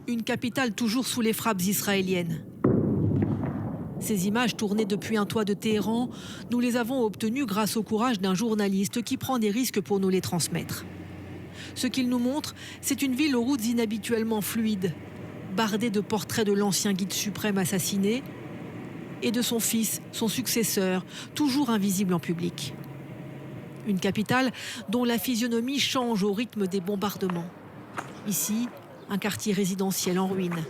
une capitale toujours sous les frappes israéliennes. Ces images tournées depuis un toit de Téhéran, nous les avons obtenues grâce au courage d'un journaliste qui prend des risques pour nous les transmettre. Ce qu'il nous montre, c'est une ville aux routes inhabituellement fluides, bardée de portraits de l'ancien guide suprême assassiné et de son fils, son successeur, toujours invisible en public. Une capitale dont la physionomie change au rythme des bombardements. Ici, un quartier résidentiel en ruine,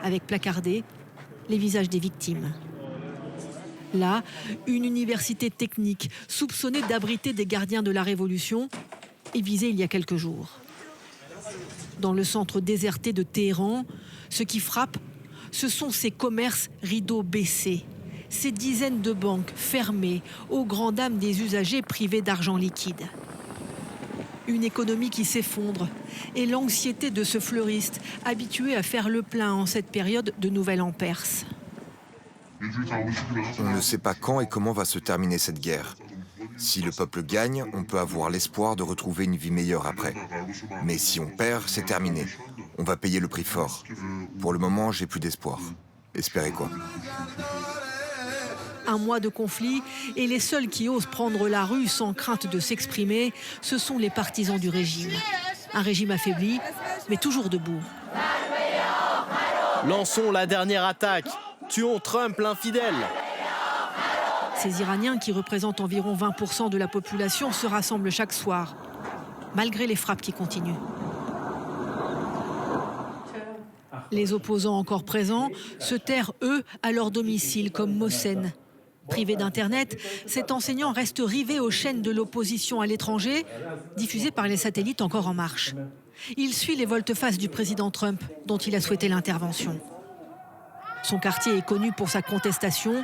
avec placardés les visages des victimes. Là, une université technique soupçonnée d'abriter des gardiens de la Révolution est visée il y a quelques jours. Dans le centre déserté de Téhéran, ce qui frappe, ce sont ces commerces rideaux baissés, ces dizaines de banques fermées aux grandes dames des usagers privés d'argent liquide. Une économie qui s'effondre et l'anxiété de ce fleuriste habitué à faire le plein en cette période de Nouvel An perse. On ne sait pas quand et comment va se terminer cette guerre. Si le peuple gagne, on peut avoir l'espoir de retrouver une vie meilleure après. Mais si on perd, c'est terminé. On va payer le prix fort. Pour le moment, j'ai plus d'espoir. Espérez quoi? Un mois de conflit et les seuls qui osent prendre la rue sans crainte de s'exprimer, ce sont les partisans du régime. Un régime affaibli, mais toujours debout. Lançons la dernière attaque. Tuons Trump l'infidèle. Ces Iraniens, qui représentent environ 20% de la population, se rassemblent chaque soir, malgré les frappes qui continuent. Les opposants encore présents se terrent, eux, à leur domicile, comme Mohsen. Privé d'Internet, cet enseignant reste rivé aux chaînes de l'opposition à l'étranger, diffusées par les satellites encore en marche. Il suit les volte-face du président Trump, dont il a souhaité l'intervention. Son quartier est connu pour sa contestation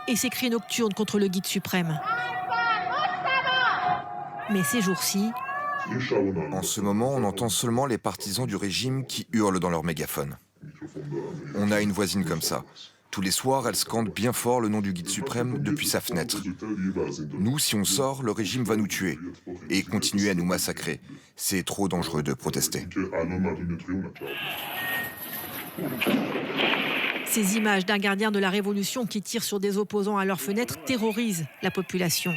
et ses cris nocturnes contre le guide suprême. Mais ces jours-ci... En ce moment, on entend seulement les partisans du régime qui hurlent dans leur mégaphone. On a une voisine comme ça. Tous les soirs, elle scande bien fort le nom du guide suprême depuis sa fenêtre. Nous, si on sort, le régime va nous tuer et continuer à nous massacrer. C'est trop dangereux de protester. Ces images d'un gardien de la Révolution qui tire sur des opposants à leurs fenêtres terrorisent la population.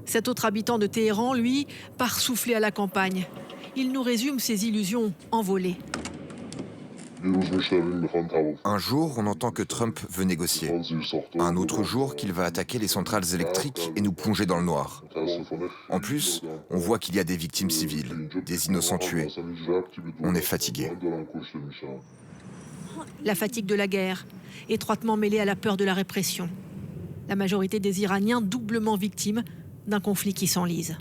Cet autre habitant de Téhéran, lui, part souffler à la campagne. Il nous résume ses illusions envolées. Un jour, on entend que Trump veut négocier. Un autre jour, qu'il va attaquer les centrales électriques et nous plonger dans le noir. En plus, on voit qu'il y a des victimes civiles, des innocents tués. On est fatigué. La fatigue de la guerre, étroitement mêlée à la peur de la répression. La majorité des Iraniens doublement victimes d'un conflit qui s'enlise.